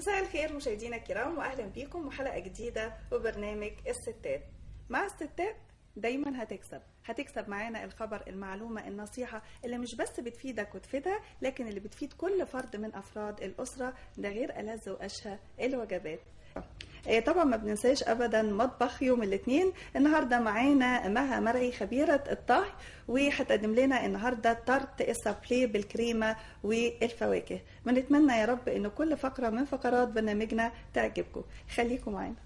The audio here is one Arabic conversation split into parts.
مساء الخير مشاهدينا الكرام، واهلا بيكم وحلقه جديده وبرنامج الستات. مع الستات دايما هتكسب معانا الخبر، المعلومه، النصيحه اللي مش بس بتفيدك وتفيدها، لكن اللي بتفيد كل فرد من افراد الاسره، ده غير ألذ واشهى الوجبات. طبعا ما بننساش ابدا مطبخ يوم الاثنين. النهارده معانا مها مرعي خبيره الطهي، وهتقدم لنا النهارده تارت السابلي بالكريمه والفواكه. بنتمنى يا رب ان كل فقره من فقرات برنامجنا تعجبكم. خليكم معانا.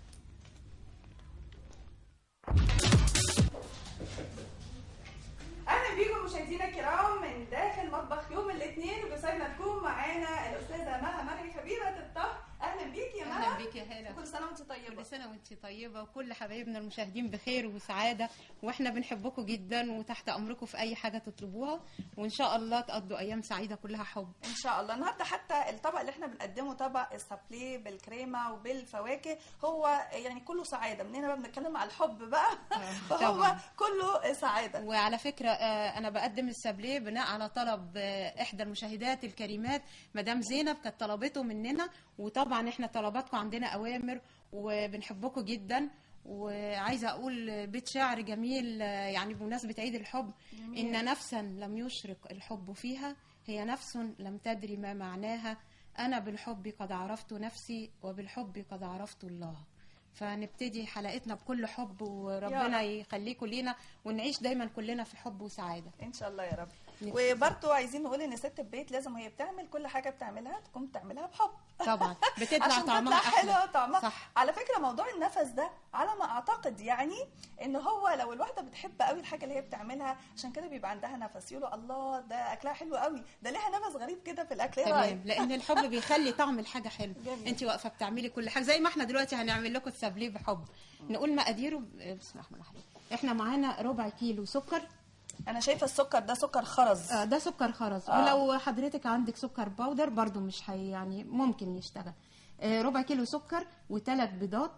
اهلا بيكم مشاهدينا الكرام من داخل مطبخ يوم الاثنين، وبيسعدنا تكون معانا الاستاذه مها مرعي خبيره الطهي. اهلا بيك يا مها. اهلا بيك يا هاله. كل سنه وانت طيبه. كل سنه وانت طيبه، وكل حبايبنا المشاهدين بخير وسعاده، واحنا بنحبكم جدا وتحت امركم في اي حاجه تطلبوها، وان شاء الله تقضوا ايام سعيده كلها حب ان شاء الله. النهارده حتى الطبق اللي احنا بنقدمه طبق السابلي بالكريمه وبالفواكه، هو يعني كله سعاده. منين بقى بنتكلم على الحب بقى فهو طبعا كله سعاده. وعلى فكره انا بقدم السابلي بناء على طلب احدى المشاهدات الكريمات مدام زينب، كانت طلبته مننا، وطبعا احنا طلباتكم عندنا اوامر وبنحبكم جدا. وعايزه اقول بيت شعر جميل يعني بمناسبه عيد الحب: ان نفسا لم يشرق الحب فيها هي نفس لم تدري ما معناها، انا بالحب قد عرفت نفسي وبالحب قد عرفت الله. فنبتدي حلقتنا بكل حب، وربنا يخليكم لينا ونعيش دايما كلنا في حب وسعاده ان شاء الله يا رب. وبرضه عايزين نقول ان ست البيت لازم هي بتعمل كل حاجه بتعملها تكون بتعملها بحب. طبعا بتطلع عشان طعمها تطلع حلوه طعمها صح. على فكره موضوع النفس ده على ما اعتقد يعني ان هو لو الواحده بتحب قوي الحاجه اللي هي بتعملها، عشان كده بيبقى عندها نفس، يقولوا الله ده اكلها حلو قوي، ده ليها نفس غريب كده في الاكل. ايه رايك؟ لان الحب بيخلي طعم الحاجه حلو. انت واقفه بتعملي كل حاجه زي ما احنا دلوقتي هنعمل لكم السابليه بحب. نقول مقاديره. بسم الله الرحمن الرحيم. احنا معانا ربع كيلو سكر. انا شايفه السكر ده سكر خرز. ده سكر خرز. ولو حضرتك عندك سكر باودر برضو مش يعني ممكن يشتغل. ربع كيلو سكر و3 بيضات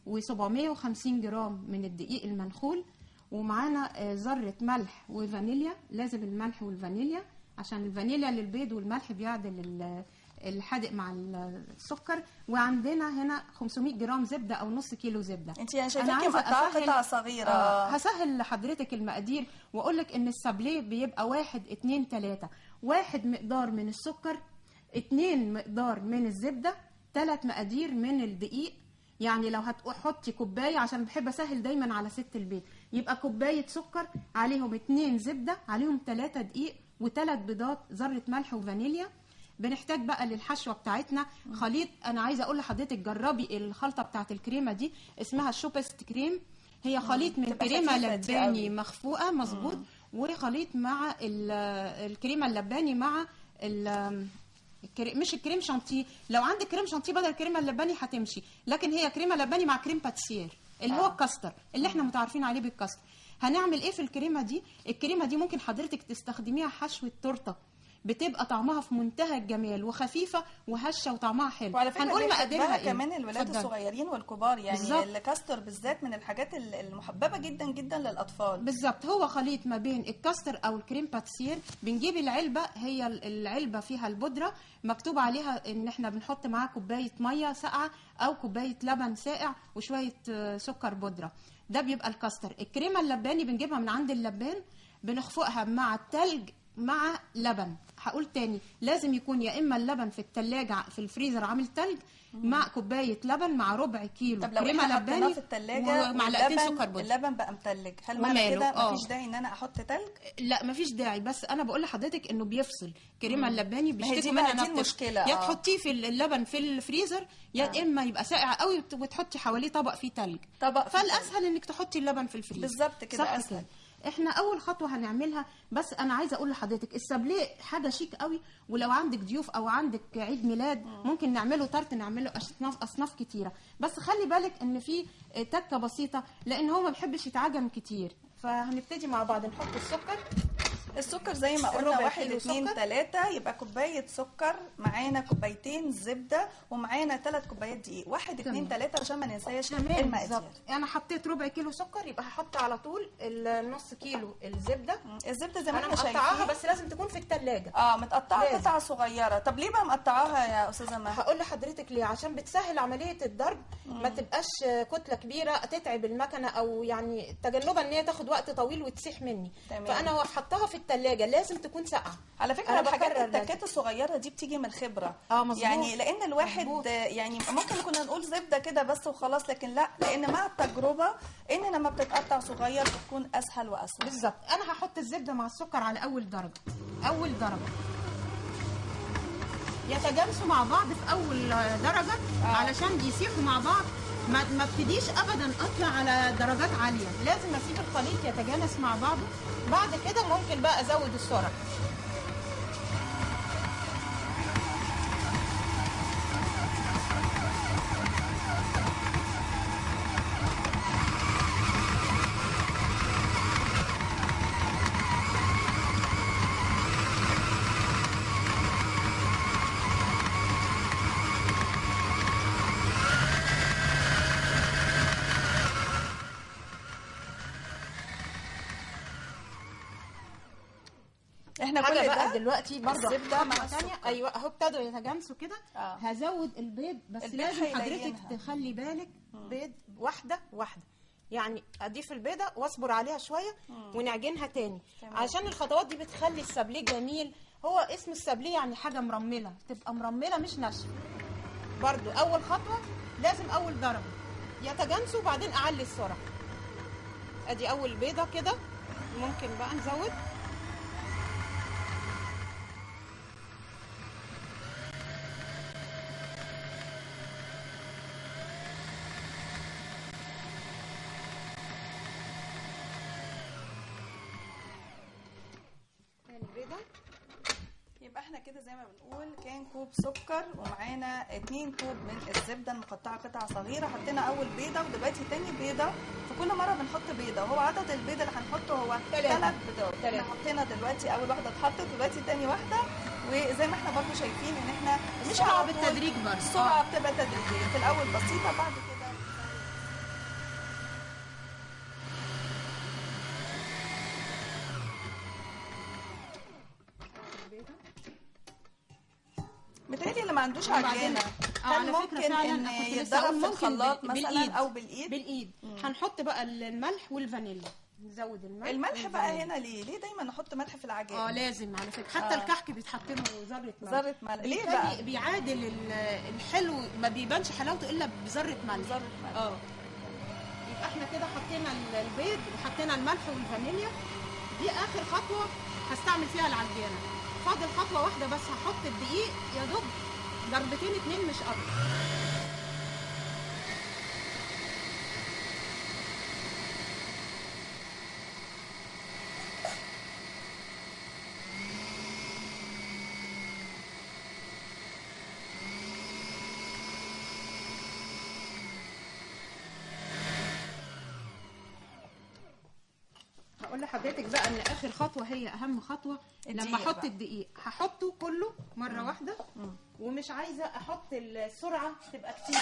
و750 جرام من الدقيق المنخول، ومعانا ذره ملح وفانيليا. لازم الملح والفانيليا عشان الفانيليا للبيض والملح بيعدل الحادق مع السكر. وعندنا هنا 500 جرام زبده او نص كيلو زبده. انت يعني شايفاكي مقطعه قطع صغيره. هسهل لحضرتك المقادير واقول لك ان السابليه بيبقى 1 2 3: 1 مقدار من السكر، 2 مقدار من الزبده، 3 مقادير من الدقيق. يعني لو هتحطي كوبايه، عشان بحب اسهل دايما على ست البيت، يبقى كوبايه سكر عليهم 2 زبده عليهم 3 دقيق و3 بيضات، ذره ملح وفانيليا. بنحتاج بقى للحشوه بتاعتنا خليط. انا عايزه اقول لحضرتك جربي الخلطه بتاعت الكريمه دي، اسمها شوبست كريم. هي خليط من كريمه لباني مخفوقه مظبوط، وخليط مع الكريمه اللباني مع مش الكريم شانتيه. لو عندك كريم شانتيه بدل الكريمه اللباني هتمشي، لكن هي كريمه لباني مع كريم باتيسير اللي هو الكاستر اللي احنا متعارفين عليه بالكاستر. هنعمل ايه في الكريمه دي؟ الكريمه دي ممكن حضرتك تستخدميها حشوه تورته، بتبقى طعمها في منتهى الجمال وخفيفه وهشه وطعمها حلو. وعلى فكره هنقول مقاديرها ايه كمان الولاد الصغيرين والكبار، يعني بالزبط. الكاستر بالذات من الحاجات المحببه جدا جدا للاطفال. بالظبط. هو خليط ما بين الكاستر او الكريم باتيسير. بنجيب العلبه، هي العلبه فيها البودره مكتوب عليها ان احنا بنحط معاها كوبايه ميه ساقعه او كوبايه لبن ساقع وشويه سكر بودره. ده بيبقى الكاستر. الكريمه اللباني بنجيبها من عند اللبان، بنخفقها مع التلج مع لبن. هقول تاني، لازم يكون يا اما اللبن في التلاجة في الفريزر عامل تلج مع كوبايه لبن مع ربع كيلو كريمه لباني في التلاجة ومعلقتين سكر بودره. اللبن بقى متلج، هل معنى كده مفيش داعي ان انا احط تلج؟ لا مفيش داعي، بس انا بقول لحضرتك انه بيفصل. كريمه اللباني بيشتكوا منها دي المشكله. يا تحطيه في اللبن في الفريزر يا اما يبقى ساقع قوي وتحطي حواليه طبق فيه تلج. فالاسهل انك تحطي اللبن في الفريزر. بالظبط كده اسهل. احنا اول خطوه هنعملها، بس انا عايزه اقول لحضرتك السابليه حاجه شيك قوي، ولو عندك ضيوف او عندك عيد ميلاد ممكن نعمله تارت، نعمله اصناف كتيره. بس خلي بالك ان في تكه بسيطه، لان هو ما بيحبش يتعجن كتير. فهنبتدي مع بعض نحط السكر. بسم السكر زي ما قلنا ربع 1 كيلو 2 سكر. 3 يبقى كوبايه سكر، معانا كوبايتين زبده، ومعانا 3 كوبايات دقيق. 1 2 3 عشان ما ننساش تمام المقادير. بالظبط. انا حطيت ربع كيلو سكر، يبقى هحط على طول النص كيلو الزبده. الزبده زي ما انا احنا مقطعاها شايفين بس لازم تكون في الثلاجه. متقطعه لازم. قطع صغيره. طب ليه بقى مقطعاها يا استاذه مها؟ هقول لحضرتك ليه، عشان بتسهل عمليه الضرب، ما تبقاش كتله كبيره تتعب المكنه، او يعني تجنبا ان هي تاخد وقت طويل وتسيح مني. تمام. فانا حطاها في الثلاجه، لازم تكون ساقعه. على فكره أنا الحاجات بكرر التكات الصغيره دي بتيجي من الخبره. مظبوط. يعني لان الواحد مظبوط. يعني ممكن كنا نقول زبده كده بس وخلاص، لكن لا، لان مع التجربه ان لما بتتقطع صغير بتكون اسهل واسهل. بالظبط. انا هحط الزبده مع السكر على اول درجه. اول درجه يتجانسوا مع بعض في اول درجه علشان يسيحوا مع بعض. ما ابتديش ابدا اطلع على درجات عاليه، لازم اسيب الخليط يتجانس مع بعضه. بعد كده ممكن بقى ازود السرعه. احنا حاجه كل بقى ده دلوقتي برضه الزبدة مع خطوة تانية. السكر. ايوه اهو ابتدوا يتجانسوا كده. هزود البيض، بس البيض لازم حضرتك هيلينها. تخلي بالك. بيض واحده واحده، يعني اضيف البيضه واصبر عليها شويه ونعجنها تاني. تمام. عشان الخطوات دي بتخلي السابليه جميل. هو اسم السابليه يعني حاجه مرمله، تبقى مرمله مش ناشفه. برضو اول خطوه لازم اول درجه يتجانسوا، وبعدين اعلي السرعه. ادي اول بيضه كده، ممكن بقى نزود. يبقى احنا كده زي ما بنقول كان كوب سكر، ومعانا 2 كوب من الزبده المقطعه قطع صغيره. حطينا اول بيضه، ودلوقتي تاني بيضه. في كل مره بنحط بيضه، وهو عدد البيضه اللي هنحطه هو 3 بيضات. احنا حطينا دلوقتي اول واحده اتحطت، دلوقتي تاني واحده. وزي ما احنا برضو شايفين ان احنا مش السرعة على طول، بالتدريج برضو. السرعه بتبقى تدريجيه، في الاول بسيطه، بعد كده متهيألي اللي ما عندوش عجانه هل ممكن ان يتضرب في الخلاط مثلا او بالايد؟ هنحط بقى الملح والفانيليا. نزود الملح بقى هنا ليه دايما نحط ملح في العجان؟ لازم على فكره، حتى الكحك بيتحط له ذره ملح. ليه بقى؟ بيعادل الحلو، ما بيبانش حلاوته الا بذره ملح. يبقى احنا كده حطينا البيض وحطينا الملح والفانيليا. دي اخر خطوه هستعمل فيها العجانه. فاضل خطوه واحده بس، هحط الدقيق يا دوب ضربتين 2 مش اكتر. هقول لحضرتك بقى ان اخر خطوه هي اهم خطوه. لما احط الدقيق هحطه كله مره واحده، ومش عايزه احط السرعه تبقى كتير،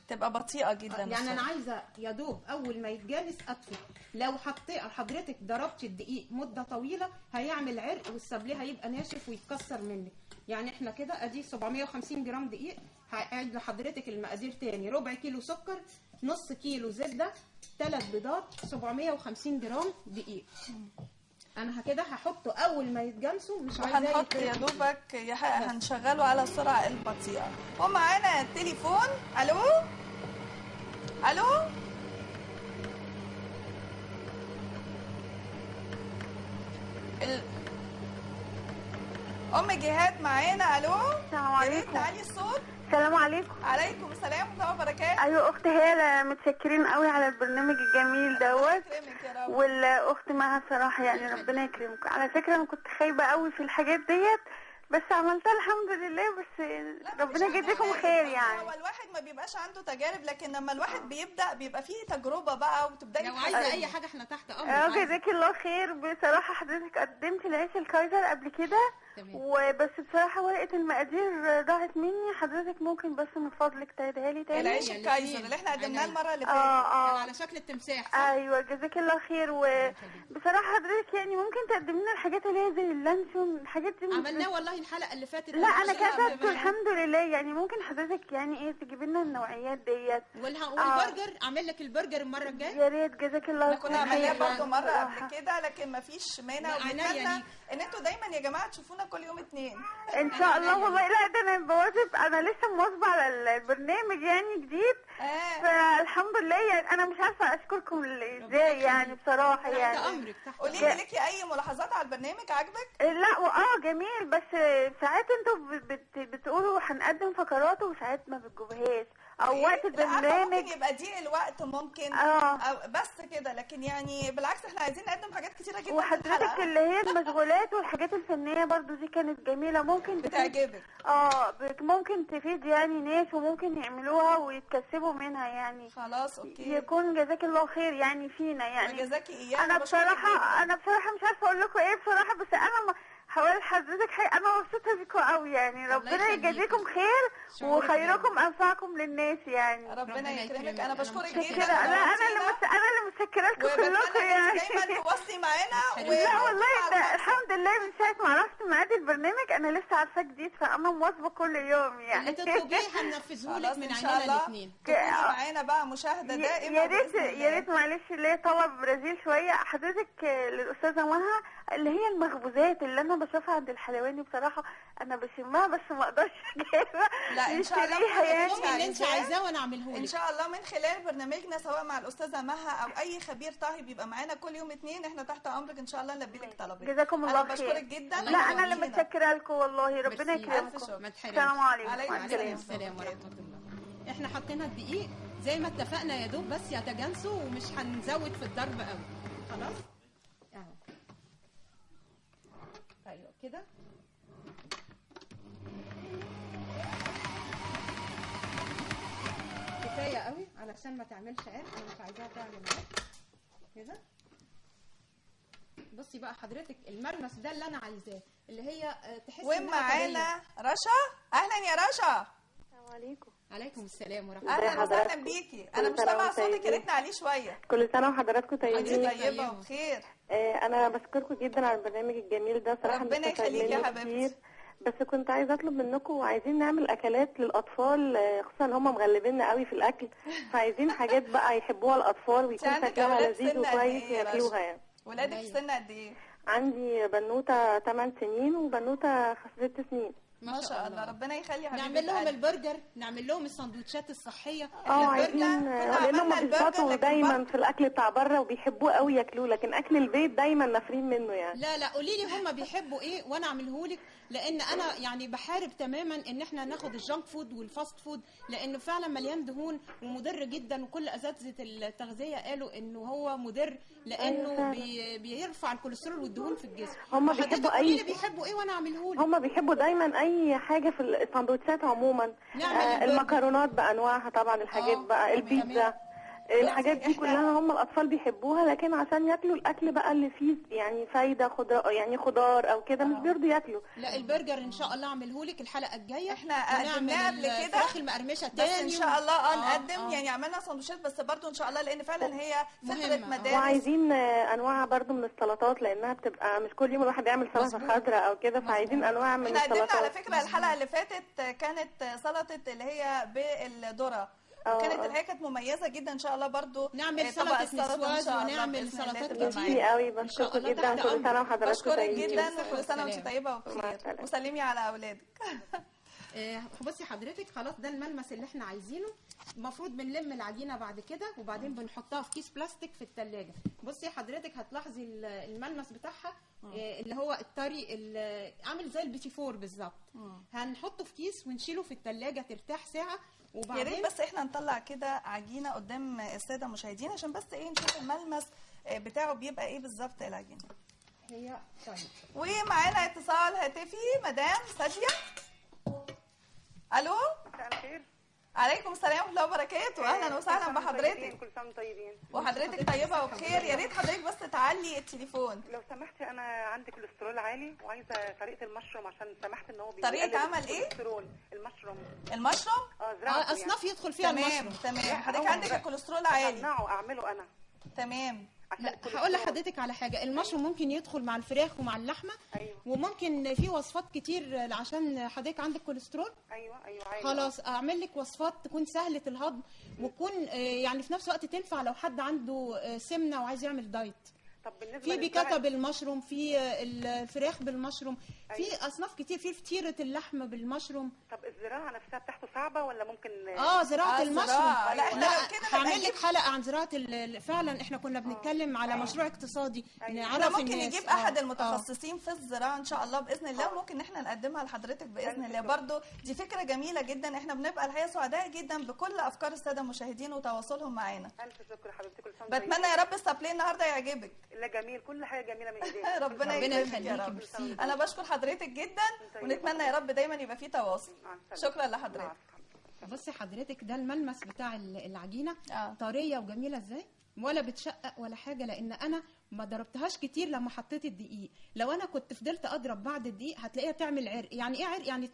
تبقى بطيئه جدا. يعني انا عايزه يا دوب اول ما يتجانس اطفي. لو حضرتك ضربتي الدقيق مده طويله هيعمل عرق، والسابليه هيبقى ناشف ويتكسر منك. يعني احنا كده ادي 750 جرام دقيق. هعيد لحضرتك المقادير تاني: ربع كيلو سكر، نص كيلو زبده، 3 بيضات، 750 جرام دقيق. انا كده هحطه اول ما يتجانسوا، مش عايزاه هنحط يا دوبك هنشغله على السرعه البطيئه. ومعانا تليفون. الو ام جهاد معانا. الو، السلام عليكم. تعالي الصوت. السلام عليكم. عليكم السلام ورحمه الله وبركاته. ايوه اخت هاله، متشكرين قوي على البرنامج الجميل دوت. والاخت مها صراحه يعني ربنا يكرمكم. على فكره انا كنت خايبه قوي في الحاجات ديت، بس عملتها الحمد لله. بس لا، ربنا مش يجزيكم عارفة. خير هو يعني. الواحد ما بيبقاش عنده تجارب، لكن لما الواحد بيبدا بيبقى فيه تجربه بقى، وتبداي لو عايزه اي حاجه احنا تحت امرك. عايزة. جزاك الله خير. بصراحة حضرتك قدمت العيش الكايزر قبل كده، تمام. وبس بصراحة ورقة المقادير ضاعت مني. حضرتك ممكن بس من فضلك تعيدها لي تاني؟ العيش يعني الكايزر الاتنين. اللي احنا قدمناه عينيا. المره اللي كان اه على شكل التمساح صح؟ ايوه جزاك الله خير. وبصراحة حضرتك يعني ممكن تقدم لنا الحاجات اللي هي زي اللانشون، الحاجات دي عملناه والله الحلقه اللي فاتت. لا انا كده كتبت الحمد لله. يعني ممكن حضرتك يعني ايه تجيب لنا النوعيات ديت. والبرجر اعمل لك البرجر المره الجايه. يا ريت جزاك الله احنا كنا عملناه خير. برضه مره قبل كده، لكن ما فيش مانع. لا، عينيا وبنتمنى ليك. ان انتوا دايما يا جماعه تشوفونا كل يوم اثنين. ان شاء الله والله. لا ده انا بواظب، انا لسه مواظبه على البرنامج يعني جديد. فالحمد لله يعني انا مش عارفه اشكركم ازاي يعني بصراحه يعني. تحت امرك تحت قولي امرك. لي، ليكي اي ملاحظات على البرنامج عاجبك؟ لا جميل. بس ساعات انتوا بتقولوا هنقدم فقرات وساعات ما بتجيبوهاش او وقت لا، عارفة البرنامج. ممكن يبقى ضيق الوقت ممكن أو بس كده، لكن يعني بالعكس احنا عايزين نقدم حاجات كتيره جدا في وحضرتك الحلقه. اللي هي المشغولات والحاجات الفنيه برضو دي كانت جميله، ممكن بتعجبك. ممكن تفيد يعني ناس وممكن يعملوها ويتكسبوا منها يعني. خلاص اوكي. يكون جزاك الله خير يعني فينا يعني. وجزاكي اياه. انا بصراحه مش عارفه اقول لكم ايه بصراحه. بس انا حوالي حضرتك انا مبسوطه بيكم قوي يعني. ربنا يجازيكم خير وخيركم انفعكم للناس يعني. ربنا يكرمك. انا بشكرك جدا. لا انا اللي متشكره لكم كلكم يعني. دايما تواصلي معانا. لا والله ده الحمد لله من ساعه ما عرفت ميعاد البرنامج انا لسه عارفاه جديد، فانا مواظبه كل يوم يعني. اللي تطلبيه هننفذه لك من عينينا الاثنين. تكوني معانا بقى مشاهده دائمه. يا ريت معلش ليه طلب برازيل شويه حضرتك للاستاذه مها، اللي هي المخبوزات اللي انا بشوفها عند الحلواني بصراحه انا بشمها بس ما اقدرش اجيبها. لا ان شاء الله يعني اللي انت عايزاه وانا اعمله لك ان شاء الله من خلال برنامجنا، سواء مع الاستاذه مها او اي خبير طهي بيبقى معانا كل يوم اثنين. احنا تحت امرك ان شاء الله نلبي لك طلبك. جزاكم الله خير. بشكرك جدا. لا انا اللي متشكره لكم والله. ربنا يكرمكم. السلام عليكم. السلام ورحمه الله. احنا حطينا الدقيق زي ما اتفقنا يا دوب بس يتجانسوا ومش هنزود في الضرب قوي. خلاص اهو. ايوه كده. كفايه قوي علشان ما تعملش عرق. انا مش عايزاها تعمل عرق كده. بصي بقى حضرتك الملمس ده اللي انا عايزاه، اللي هي تحسي ومعانا رشا. اهلا يا رشا. السلام عليكم. عليكم السلام ورحمه الله. اهلا وسهلا بيكي. انا مش سامعه صوتك، يا ريتنا عليه شويه. كل سنه وحضراتكم طيبين. طيبه وبخير. انا بشكركم جدا على البرنامج الجميل ده صراحه. ربنا يخليك يا حبيبتي. بس كنت عايزه اطلب منكم، وعايزين نعمل اكلات للاطفال، خصوصا هم مغلبيننا قوي في الاكل، فعايزين حاجات بقى يحبوها الاطفال ويكون شكلها لذيذ وكويس وياكلوها يعني. ولادك في سن قد ايه؟ عندي بنوته 8 سنين وبنوته 6 سنين. ما شاء الله. ربنا يخلي حبيبتي. نعمل لهم البرجر، نعمل لهم السندوتشات الصحيه. عايزين لانهم بيشبطوا دايما في الاكل بتاع بره وبيحبوه قوي ياكلوه، لكن اكل البيت دايما نافرين منه يعني. لا قولي لي هم بيحبوا ايه وانا اعمله لك، لان انا يعني بحارب تماما ان احنا ناخد الجانك فود والفاست فود، لانه فعلا مليان دهون ومضر جدا، وكل اساتذه التغذيه قالوا انه هو مضر لانه بيرفع الكوليسترول والدهون في الجسم. هم بيحبوا قولي لي بيحبوا ايه وانا اعمله لك. هم بيحبوا دايما اي حاجه في السندوتشات عموما. المكرونات بانواعها طبعا، الحاجات بقى البيتزا، الحاجات دي كلها هم الاطفال بيحبوها، لكن عشان ياكلوا الاكل بقى اللي فيه يعني فايده خضار او كده مش بيرضوا ياكلوا. لا البرجر ان شاء الله اعمله لك الحلقه الجايه. احنا قدمناه قبل كده الفراخ المقرمشه تاني، بس ان شاء الله نقدم يعني عملنا سندوتشات بس برضو ان شاء الله، لان فعلا هي فكره مدارس. وعايزين انواع برضو من السلطات، لانها بتبقى مش كل يوم الواحد يعمل سلطه خضراء او كده، فعايزين انواع من السلطات. احنا قدمنا على فكره الحلقه اللي فاتت كانت سلطه اللي هي بالذره، كانت الحقيقه كانت مميزه جدا. ان شاء الله برضو نعمل سلطه نسواز ونعمل سلطات كتير قوي. بشكركم جدا. كل سنه وحضراتكم طيبين. بشكرك جدا وكل سنه وانت طيبه وبخير، وسلمي على اولادك. بصي حضرتك خلاص ده الملمس اللي احنا عايزينه. المفروض بنلم العجينه بعد كده وبعدين بنحطها في كيس بلاستيك في الثلاجه. بصي حضرتك هتلاحظي الملمس بتاعها اللي هو الطري عامل زي البيتي فور بالظبط. هنحطه في كيس ونشيله في الثلاجه ترتاح ساعه، وبعدين يا ريت بس احنا نطلع كده عجينه قدام الساده المشاهدين عشان بس ايه نشوف الملمس بتاعه بيبقى ايه بالظبط العجينه. هي طيب. ومعانا اتصال هاتفي مدام سادية. الو، مساء الخير. عليكم السلام ورحمه الله وبركاته. اهلا وسهلا بحضرتك. كل سنه طيبين وحضرتك طيبه وبخير. يا ريت حضرتك بس تعلي التليفون لو سمحتي. انا عندي كوليسترول عالي وعايزه طريقه المشروم عشان سمحت ان هو طريقه عمل ايه؟ الكوليسترول. المشروم زراعته اصناف يعني. يدخل فيها المشروم. تمام. حضرتك عندك الكوليسترول عالي. اعمله انا. تمام. لا هقول لحضرتك على حاجه. المشروم ممكن يدخل مع الفراخ ومع اللحمه. ايوه. وممكن في وصفات كتير عشان حضرتك عندك كوليسترول. ايوه خلاص اعمل لك وصفات تكون سهله الهضم وتكون يعني في نفس الوقت تنفع لو حد عنده سمنه وعايز يعمل دايت. طب بالنسبه في بيكاتا بالمشروم، في الفراخ بالمشروم، أيوة. في اصناف كتير، في فطيره اللحمه بالمشروم. طب الزراعه نفسها بتاعته صعبه ولا ممكن؟ زراعه المشروم. لا احنا هعمل لك حلقه عن زراعه فعلا احنا كنا بنتكلم على مشروع اقتصادي نعرف ممكن نجيب احد المتخصصين في الزراعه ان شاء الله باذن الله، وممكن احنا نقدمها لحضرتك باذن الله. برضو دي فكره جميله جدا. احنا بنبقى الحقيقه سعداء جدا بكل افكار الساده المشاهدين وتواصلهم معانا. الف شكر حبيبتي. كل سنه بتمنى يا رب السابليه النهارده يعجبك. لا جميل، كل حاجه جميله من ايديك. ربنا يخليكي يا رب. انا بشكر حضرتك جدا ونتمنى يا رب دايما يبقى في تواصل. شكرا لحضرتك. بصي حضرتك ده الملمس بتاع العجينه طريه وجميله ازاي، ولا بتشقق ولا حاجه، لان انا ما ضربتهاش كتير لما حطيت الدقيق. لو انا كنت فضلت اضرب بعد الدقيق هتلاقيها تعمل عرق. يعني ايه عرق؟ يعني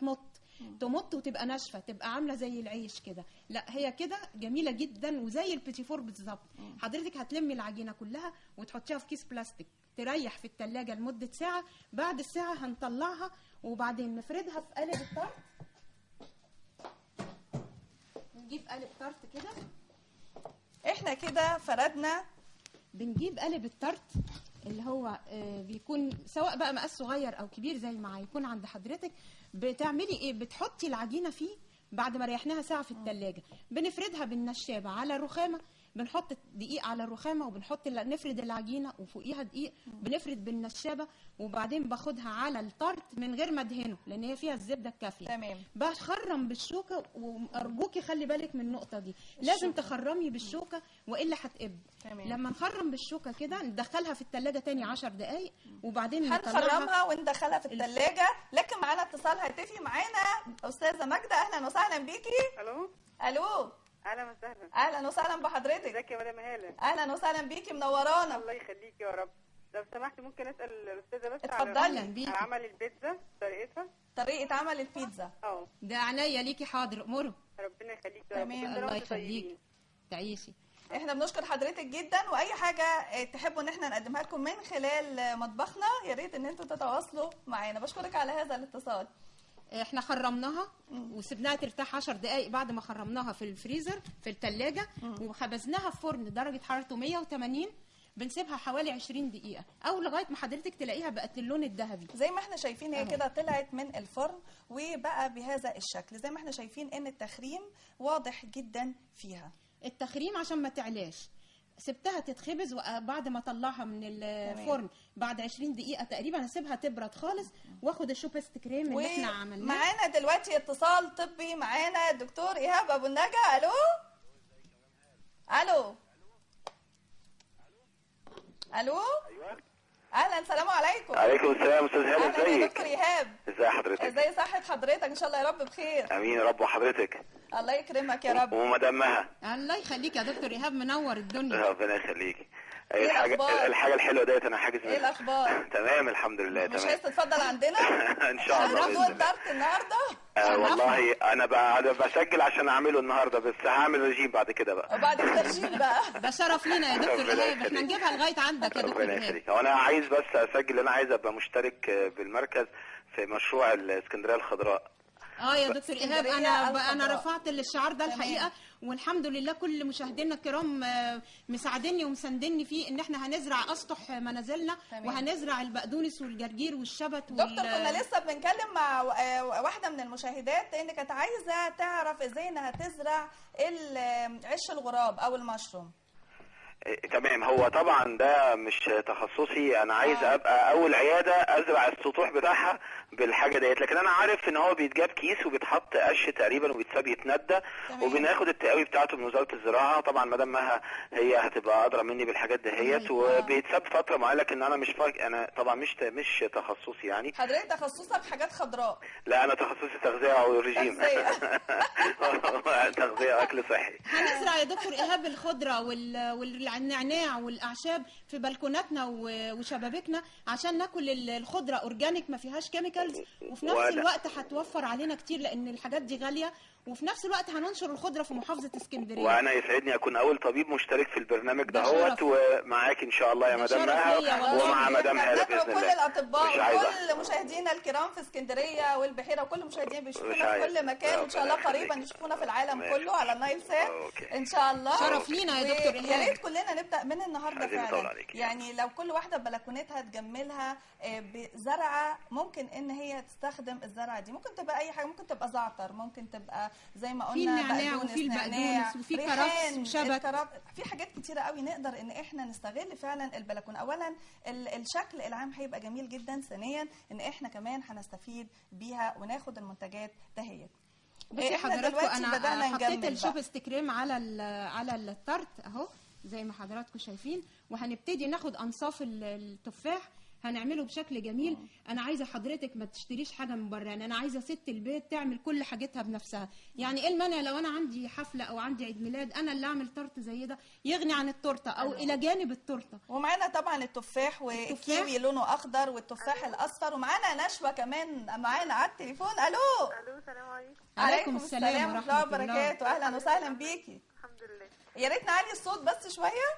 تمط وتبقى ناشفه، تبقى عامله زي العيش كده. لا هي كده جميله جدا وزي البيتي فور بالظبط. حضرتك هتلمي العجينه كلها وتحطيها في كيس بلاستيك تريح في الثلاجه لمده ساعه. بعد الساعه هنطلعها وبعدين نفردها في قالب الطرد. نجيب قالب طرد كده. احنا كده فردنا. بنجيب قالب الطرد اللي هو بيكون سواء بقى مقاس صغير او كبير زي ما يكون عند حضرتك. بتعملي ايه؟ بتحطي العجينه فيه بعد ما ريحناها ساعه في الثلاجه. بنفردها بالنشابه على الرخامه، بنحط دقيق على الرخامه وبنحط نفرد العجينه وفوقيها دقيق، بنفرد بالنشابه وبعدين باخدها على الطرد من غير ما ادهنه لان هي فيها الزبده الكافيه. تمام. بخرم بالشوكه، وارجوكي خلي بالك من النقطه دي. لازم تخرمي بالشوكه والا هتقب. لما نخرم بالشوكه كده ندخلها في الثلاجه تاني 10 دقائق وبعدين هنخرمها وندخلها في الثلاجه. لكن معانا اتصال هاتفي. معانا استاذه ماجده. اهلا وسهلا بيكي. الو. اهلا وسهلا. اهلا وسهلا بحضرتك. ازيك يا مدام هاله؟ اهلا وسهلا بيكي، منورانا. الله يخليكي يا رب. لو سمحتي ممكن اسال الاستاذه بس اتفضلي. على عمل البيتزا، طريقه عمل البيتزا. ده عينيا ليكي، حاضر امره. ربنا يخليكي يا رب. الله يخليكي تعيشي. احنا بنشكر حضرتك جدا، واي حاجه تحبوا ان احنا نقدمها لكم من خلال مطبخنا يا ريت ان انتوا تتواصلوا معانا. بشكرك على هذا الاتصال. احنا خرمناها وسبناها ترتاح 10 دقائق بعد ما خرمناها في الفريزر في الثلاجه، وخبزناها في فرن درجه حرارته 180. بنسيبها حوالي 20 دقيقه او لغايه ما حضرتك تلاقيها بقت اللون الذهبي. زي ما احنا شايفين هي كده طلعت من الفرن وبقى بهذا الشكل. زي ما احنا شايفين ان التخريم واضح جدا فيها. التخريم عشان ما تعلاش. سبتها تتخبز وبعد ما اطلعها من الفرن بعد 20 دقيقه تقريبا اسيبها تبرد خالص واخد الشوبست كريم اللي احنا عملناه. معانا دلوقتي اتصال طبي. معانا الدكتور ايهاب ابو النجا. الو. ايوه. اهلا، السلام عليكم. عليكم السلام استاذ هاني. ازيك؟ اهلا يا دكتور ايهاب. ازي حضرتك؟ ازي صحه حضرتك؟ ان شاء الله يا رب بخير. امين يا رب. وحضرتك؟ الله يكرمك يا رب. ومدام مها. الله يخليك يا دكتور ايهاب، منور الدنيا. ربنا يخليكي. ايه الحاجه الحلوه ديت انا حاجز منها. ايه الاخبار؟ تمام الحمد لله. مش عايز تتفضل عندنا؟ ان شاء الله. هناخد الطرد النهارده؟ والله انا بسجل عشان اعمله النهارده، بس هعمل رجيم بعد كده بقى. وبعد كده رجيم بقى. ده شرف لينا يا دكتور ايهاب، احنا نجيبها لغايه عندك يا دكتور ايهاب. ربنا يخليك. وانا عايز بس اسجل، انا عايز ابقى مشترك بالمركز في مشروع الاسكندريه الخضراء. يا دكتور ايهاب، انا رفعت الشعار ده الحقيقه، والحمد لله كل مشاهدينا الكرام مساعديني ومساندني فيه ان احنا هنزرع اسطح منازلنا وهنزرع البقدونس والجرجير والشبت. دكتور كنا لسه بنتكلم مع واحده من المشاهدات ان كانت عايزه تعرف ازاي انها تزرع عش الغراب او المشروم. تمام. هو طبعا ده مش تخصصي، انا عايز ابقى اول عياده ازرع السطوح بتاعها بالحاجه ديت، لكن انا عارف ان هو بيتجاب كيس وبيتحط قش تقريبا وبيتساب يتندى، وبناخد التقاوي بتاعته من وزاره الزراعه. طبعا مدام مها هي هتبقى ادرى مني بالحاجات دهيت، وبيتساب فتره معينه، لكن انا مش انا طبعا مش تخصصي يعني. حضرتك تخصصك حاجات خضراء؟ لا انا تخصصي تغذيه ورجيم. تغذيه اكل صحي. هنزرع يا دكتور ايهاب الخضره والنعناع والاعشاب في بلكوناتنا وشبابيكنا عشان ناكل الخضره اورجانيك ما فيهاش كيميكالز، وفي نفس الوقت هتوفر علينا كتير لان الحاجات دي غاليه، وفي نفس الوقت هننشر الخضره في محافظه اسكندريه. وانا يسعدني اكون اول طبيب مشترك في البرنامج دهوت، ومعاك ان شاء الله يا مدام مها ومع مدام هاله باذن الله. كل الاطباء وكل مشاهدينا الكرام في اسكندريه والبحيره وكل مشاهدينا بيشوفونا في كل مكان، وان شاء الله قريبا يشوفونا في العالم كله على النايل سات ان شاء الله. شرف لينا يا دكتور ايهاب. يا ريت كلنا نبدا من النهارده فعلا، يعني لو كل واحده بلكونتها تجملها بزرعه، ممكن ان هي تستخدم الزرعه دي، ممكن تبقى اي حاجه، ممكن تبقى زعتر، ممكن تبقى زي ما قلنا النعناع وفي البقدونس وفي كرفس وشبت، في حاجات كتيره قوي نقدر ان احنا نستغل فعلا البلكونه. اولا الشكل العام هيبقى جميل جدا، ثانيا ان احنا كمان هنستفيد بيها وناخد المنتجات دهيت. بصي حضراتكم انا حطيت الشوبست كريم على التارت اهو زي ما حضراتكم شايفين، وهنبتدي ناخد انصاف التفاح هنعمله بشكل جميل. انا عايزه حضرتك ما تشتريش حاجه من بره، يعني انا عايزه ست البيت تعمل كل حاجتها بنفسها. يعني ايه المانع لو انا عندي حفله او عندي عيد ميلاد انا اللي اعمل تورته زي ده يغني عن التورته او الى جانب التورته. ومعانا طبعا التفاح والكيوي لونه اخضر والتفاح الاصفر، ومعانا نشوى كمان معانا على التليفون. الو السلام عليكم. عليكم السلام ورحمه الله وبركاته. اهلا وسهلا بيكي. الحمد لله. يا ريت نعلي الصوت بس شويه.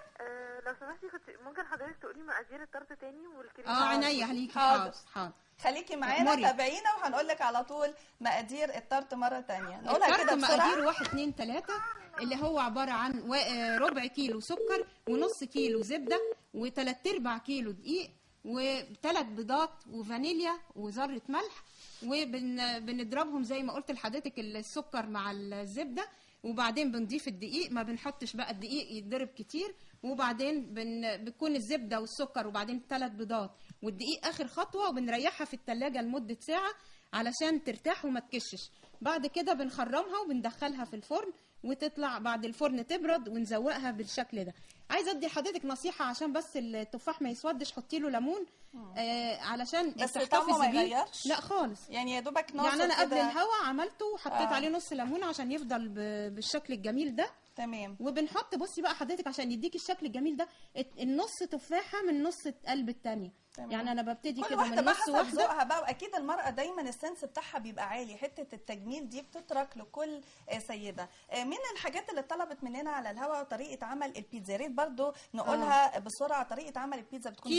لو سمحتي كنت ممكن حضرتك تقولي مقادير التارت تاني والكريم؟ عينيا عليكي. حاضر. خليكي معانا تابعينا وهنقول لك على طول مقادير التارت مره ثانيه. نقولها كده بسرعه. مقادير 1 2 3 اللي هو عباره عن ربع كيلو سكر ونص كيلو زبده و3/4 كيلو دقيق و3 بيضات وفانيليا وذره ملح، وبنضربهم زي ما قلت لحضرتك السكر مع الزبده، وبعدين بنضيف الدقيق، ما بنحطش بقى الدقيق يتضرب كتير، وبعدين بتكون الزبده والسكر وبعدين 3 بيضات والدقيق اخر خطوه، وبنريحها في التلاجة لمده ساعه علشان ترتاح وما تكشش. بعد كده بنخرمها وبندخلها في الفرن وتطلع بعد الفرن تبرد ونزوقها بالشكل ده. عايزه ادي لحضرتك نصيحه عشان بس التفاح ما يسودش، حطي له ليمون علشان تحتفظي بيه. لا خالص، يعني يا دوبك نص يعني انا قبل الهوا عملته وحطيت عليه نص ليمونه عشان يفضل بالشكل الجميل ده. تمام. وبنحط بصي بقى حضرتك عشان يديك الشكل الجميل ده النص تفاحه من نص قلب الثانيه. يعني انا ببتدي كده من نص واحده بقى. واكيد المراه دايما السنس بتاعها بيبقى عالي، حته التجميل دي بتترك لكل سيده. من الحاجات اللي طلبت مننا على الهوا طريقه عمل البيتزا، ريت برضو نقولها بسرعه. طريقه عمل البيتزا بتكون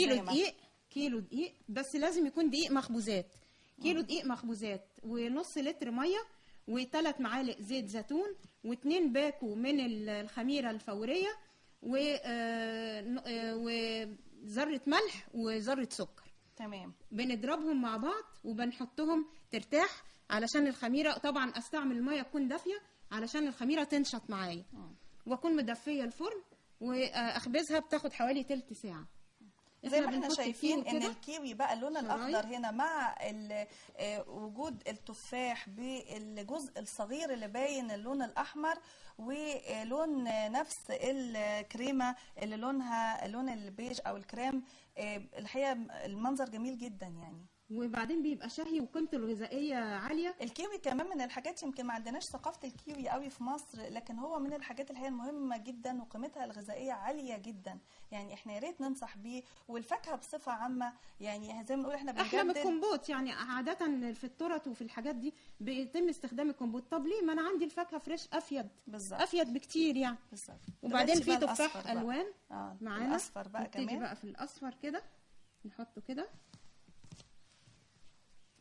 كيلو دقيق بس لازم يكون دقيق مخبوزات. كيلو دقيق مخبوزات ونص لتر ميه و3 معالق زيت زيتون و2 باكو من الخميره الفوريه وذره ملح وذره سكر. تمام. بنضربهم مع بعض وبنحطهم ترتاح علشان الخميره، طبعا استعمل الميه تكون دافيه علشان الخميره تنشط معايا، واكون مدفيه الفرن واخبزها بتاخد حوالي تلت ساعه. زي ما احنا شايفين ان الكيوي بقى اللون الاخضر هنا مع وجود التفاح بالجزء الصغير اللي باين اللون الاحمر، ولون نفس الكريمه اللي لونها لون البيج او الكريم. الحقيقه المنظر جميل جدا يعني، وبعدين بيبقى شهي وقيمته الغذائيه عاليه. الكيوي كمان من الحاجات يمكن ما عندناش ثقافه الكيوي قوي في مصر، لكن هو من الحاجات اللي هي المهمه جدا وقيمتها الغذائيه عاليه جدا. يعني احنا يا ريت ننصح بيه، والفاكهه بصفه عامه يعني زي ما بنقول احنا بنجدد. احلى من الكمبوت، يعني عاده في التورت وفي الحاجات دي بيتم استخدام الكمبوت. طب ليه؟ ما انا عندي الفاكهه فريش افيد. بالزبط. افيد بكتير يعني. بالظبط. وبعدين في تفاح الوان معانا. الاصفر بقى كمان. نبتدي بقى في الاصفر كده نحطه كده،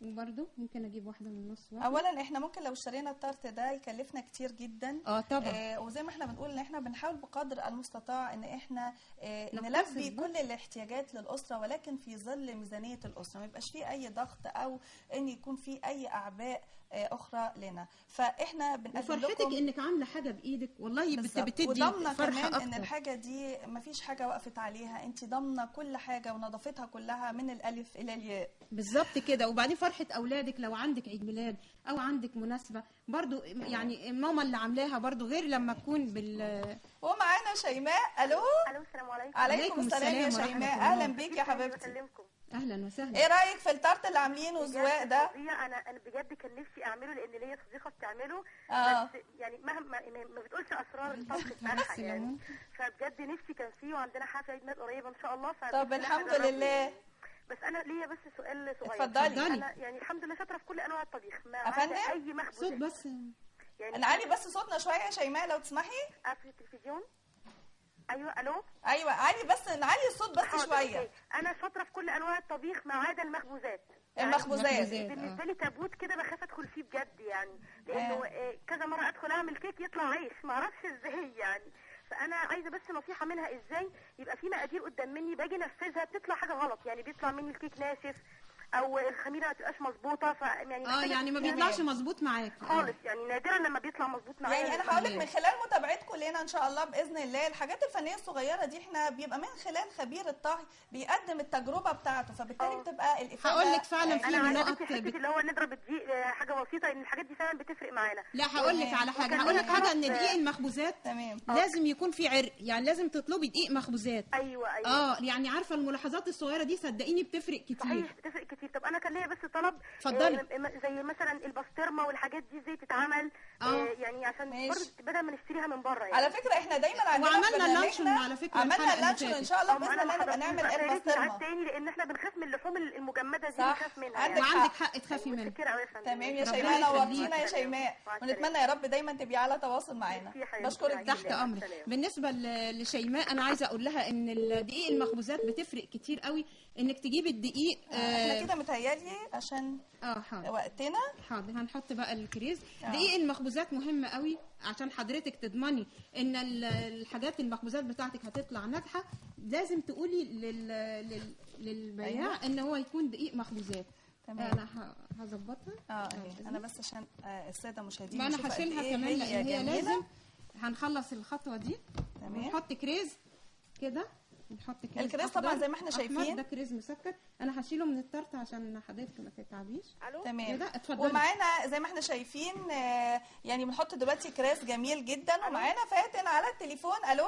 وبرده ممكن اجيب واحده من النص. اولا احنا ممكن لو اشترينا التارت ده يكلفنا كتير جدا. طبعا. وزي ما احنا بنقول ان احنا بنحاول بقدر المستطاع ان احنا نلبي كل الاحتياجات للاسره، ولكن في ظل ميزانيه الاسره، ما يبقاش فيه اي ضغط او ان يكون فيه اي اعباء اخرى لنا. فاحنا بنقدم وفرحتك لكم انك عامله حاجه بايدك، والله بتدي وضامنه فرحه كمان اكتر. ان الحاجه دي مفيش حاجه وقفت عليها، انت ضامنه كل حاجه ونظافتها كلها من الالف الى الياء. بالظبط كده. وبعدين فرحه اولادك لو عندك عيد ميلاد او عندك مناسبه برضو، يعني ماما اللي عاملاها برضو غير لما تكون ومعانا شيماء. الو السلام عليكم. عليكم السلام يا ورحمة شيماء، الله. اهلا بيك يا حبيبتي. بكلمكم. اهلا وسهلا. ايه رايك في التارت اللي عاملينه زواق ده؟ انا بجد كان نفسي اعمله لان ليا صديقه بتعمله. بس يعني مهما ما بتقولش اسرار الطبخ بتاعها يعني. فبجد نفسي كان فيه، وعندنا حفله عيد ميلاد قريبه ان شاء الله. طب الحمد لله. بس انا ليا بس سؤال صغير. اتفضلي. انا يعني الحمد لله شاطره في كل انواع الطبيخ، ما عدا اي مخبوزات. صوت بس يعني نعلي بس صوتنا شويه يا شيماء لو تسمحي. في التلفزيون. ايوه الو. ايوه علي بس، نعلي الصوت بس شويه. انا شاطره في كل انواع الطبيخ ما عدا المخبوزات. المخبوزات بالنسبه لي تابوت كده بخاف ادخل فيه بجد يعني، لانه كذا مره ادخل اعمل كيك يطلع عيش ما اعرفش ازاي يعني. فانا عايزه بس نصيحه منها، ازاي يبقى في مقادير قدام مني باجي انفذها بتطلع حاجه غلط، يعني بيطلع مني الكيك ناشف او الخميره ما تبقاش مظبوطه. يعني يعني ما بيطلعش مظبوط معاك خالص، يعني نادرا لما بيطلع مظبوط معايا. يعني انا هقول لك من خلال متابعتكم لنا ان شاء الله باذن الله الحاجات الفنيه الصغيره دي احنا بيبقى من خلال خبير الطهي بيقدم التجربه بتاعته، فبالتالي بتبقى الافاده. هقول لك فعلا في نقط اللي هو نضرب الدقيق حاجه بسيطه، ان الحاجات دي فعلا بتفرق معانا. لا هقول لك على حاجه، هقول لك حاجه ان دقيق المخبوزات تمام لازم يكون في عرق، يعني لازم تطلبي دقيق مخبوزات. ايوه يعني عارفه الملاحظات الصغيره دي صدقيني بتفرق كتير. صحيح بتفرق كتير. طب انا كان ليا بس طلب. اتفضلي. زي مثلا البسطرمه والحاجات دي ازاي تتعمل؟ يعني عشان برضه بدل ما نشتريها من بره يعني. على فكره احنا دايما عندنا وعملنا اللانشون على فكره، عملنا اللانشون ان شاء الله باذن الله نبقى نعمل البسطرمه تاني، لان احنا بنخاف من اللحوم المجمده دي، بنخاف منها. وعندك حق تخافي منها. تمام يا شيماء، نورتينا يا شيماء، ونتمنى يا رب دايما تبقي على تواصل معانا. بشكرك تحت امرك. بالنسبه لشيماء انا عايزه اقول لها ان الدقيق المخبوزات بتفرق كتير قوي، انك تجيبي الدقيق. احنا كده متهيالي عشان حاضر وقتنا. حاضر هنحط بقى الكريز. دقيق المخبوزات مهم قوي عشان حضرتك تضمني ان الحاجات المخبوزات بتاعتك هتطلع ناجحه. لازم تقولي للبياع ان هو يكون دقيق مخبوزات. تمام. انا هظبطها. انا بس عشان الساده مشاهدين ما انا هشيلها كمان لان هي لازم. هنخلص الخطوه دي. تمام. ونحط كريز كده، نحط كريز الكريز طبعا زي ما احنا شايفين ده كريز مسكر. انا هشيله من الطرت عشان حضرتك ما تتعبيش. تمام. ومعانا زي ما احنا شايفين يعني بنحط دلوقتي كريز جميل جدا. ومعانا فاتن على التليفون. الو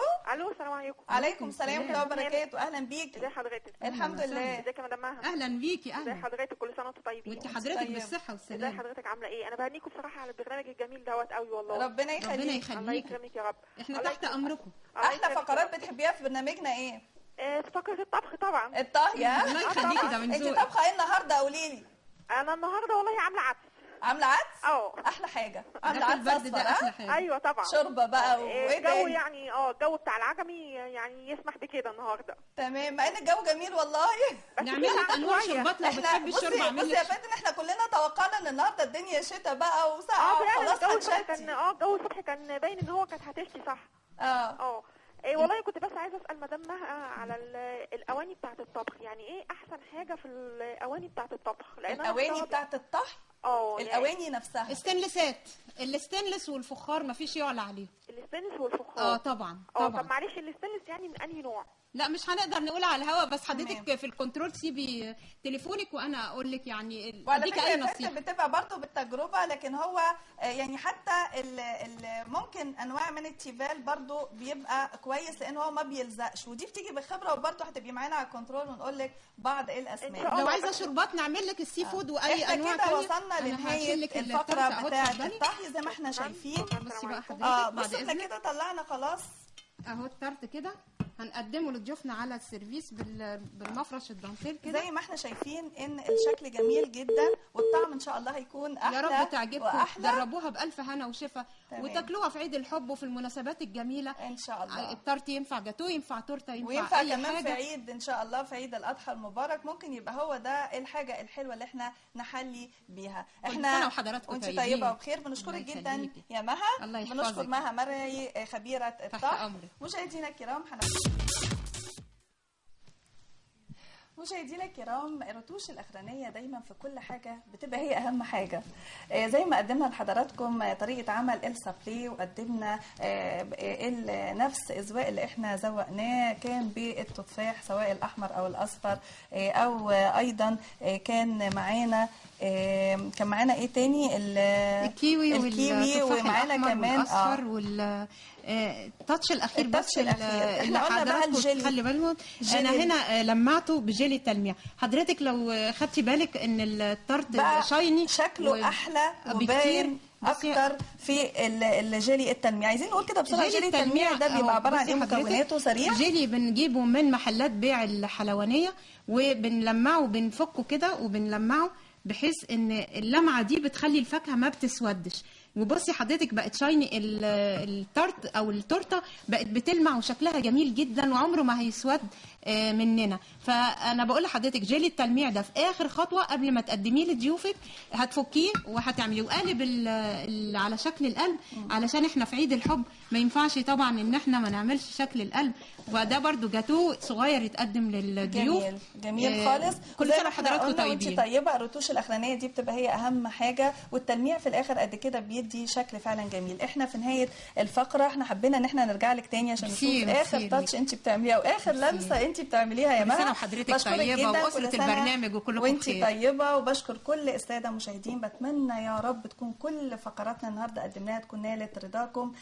السلام عليكم. عليكم السلام ورحمه الله وبركاته. اهلا بيكي. ازي حضرتك؟ الحمد لله. ازيك يا مدام مها؟ اهلا بيكي. اهلا. ازي حضرتك؟ كل سنه وانتم طيبين. وانت حضرتك بالصحه والسلامه. ازي حضرتك عامله ايه؟ انا بهنيكم بصراحه على البرنامج الجميل دوت قوي والله. ربنا يخليك. الله يكرمك يا رب. احنا تحت امركم. احلى فقرات بتحبيها في برنامجنا ايه؟ فقرة الطبخ طبعا. الطهي. الله يخليكي، ده من ذوقك. انت طبخه ايه النهارده؟ قولي لي. انا النهارده والله عامله عدس. عامله عدس؟ احلى حاجه. عامله عدس اصفر. احلى حاجه. ايوه طبعا. شوربه بقى وايه الجو يعني الجو بتاع العجمي يعني يسمح بكده النهارده. تمام، مع ان الجو جميل والله. نعمل لك انواع شربات لو بتحبي الشوربه. اعمل لك. بصي يا فاتن احنا كلنا توقعنا ان النهارده الدنيا شتاء بقى وسقعه وخلاص هتشتي. الجو الصبح كان باين ان هو كانت هتشتي صح. والله كنت بس عايزه اسال مدام مها على الاواني بتاعه الطبخ، يعني ايه احسن حاجه في الاواني بتاعه الطبخ؟ لان الاواني بتاعه الطهي الاواني نفسها استانلسات. الاستانلس والفخار مفيش يعلى عليه. الاستانلس والفخار طبعا. طب معلش الاستانلس يعني من انهي نوع؟ لا مش هنقدر نقول على الهوا، بس حضرتك في الكنترول سيبي تليفونك وانا اقول لك يعني اديك اي نصيحه. بتبقى برضه بالتجربه، لكن هو يعني حتى ممكن انواع من التيفال برضه بيبقى كويس لان هو ما بيلزقش، ودي بتيجي بالخبره. وبرضه هتبقي معانا على الكنترول ونقول لك بعض الاسماء. لو عايزه شربات نعمل لك السي فود واي انواع ثانيه. كده وصلنا لنهايه الفقره بتاعه الطهي زي ما احنا شايفين. بصي بقى حضرتك بصي احنا كده طلعنا خلاص اهو الطرت كده. هنقدمه لضيوفنا على السيرفيس بالمفرش الدانتيل كده. زي ما احنا شايفين ان الشكل جميل جدا والطعم ان شاء الله هيكون احلى. يا رب تعجبكم. جربوها بالف هنا وشفا وتاكلوها في عيد الحب وفي المناسبات الجميله ان شاء الله. الطرت ينفع جاتوه، ينفع تورته، وينفع أي كمان حاجة. في عيد ان شاء الله، في عيد الاضحى المبارك ممكن يبقى هو ده الحاجه الحلوه اللي احنا نحلي بيها. احنا وحضراتكم وانت طيبه وبخير. بنشكرك جدا يا مها. بنشكر مها مرعي خبيره الطهي. مشاهدينا الكرام مشاهدينا الكرام، الرتوش الاخرانيه دايما في كل حاجه بتبقى هي اهم حاجه. زي ما قدمنا لحضراتكم طريقه عمل السابلي، وقدمنا نفس الزواق اللي احنا زوقناه كان بالتفاح سواء الاحمر او الاصفر، او ايضا كان معانا ايه تاني؟ الكيوي ومعانا كمان الاصفر والتاتش الاخير. بس اللي حضراتكم خلي بالكم انا هنا لمعته بجيلي التلميع. حضرتك لو خدتي بالك ان التارت شايني شكله احلى وباين اكتر في الجيلي التلميع. عايزين نقول كده بسرعه، جيلي التلميع ده بيبقى عباره عن ايه؟ مكوناته سريع. جيلي بنجيبه من محلات بيع الحلوانيه، وبنلمعه وبنفكه كده وبنلمعه بحيث ان اللمعه دي بتخلي الفاكهه ما بتسودش. وبصي حضرتك بقت شايني التارت او التورته بقت بتلمع وشكلها جميل جدا وعمره ما هيسود مننا. فانا بقول لحضرتك جيلي التلميع ده في اخر خطوه قبل ما تقدميه لضيوفك، هتفكيه وهتعمليه وقالب على شكل القلب، علشان احنا في عيد الحب ما ينفعش طبعا ان احنا ما نعملش شكل القلب، وده برده جاتوه صغير يتقدم للضيوف. جميل خالص. كل سنه وحضراتكم طيبين. وانت طيبه. الرتوش الاخرانيه دي بتبقى هي اهم حاجه، والتلميع في الاخر قد كده بيدي شكل فعلا جميل. احنا في نهايه الفقره احنا حبينا ان احنا نرجع لك تاني عشان نشوف اخر تاتش انت بتعمليها واخر لمسه انت بتعمليها يا مها. وحضرتك طيبه واسره البرنامج وكلكم وانت طيبه. وبشكر كل الساده المشاهدين. بتمنى يا رب تكون كل فقراتنا النهارده قدمناها تكون نالت رضاكم.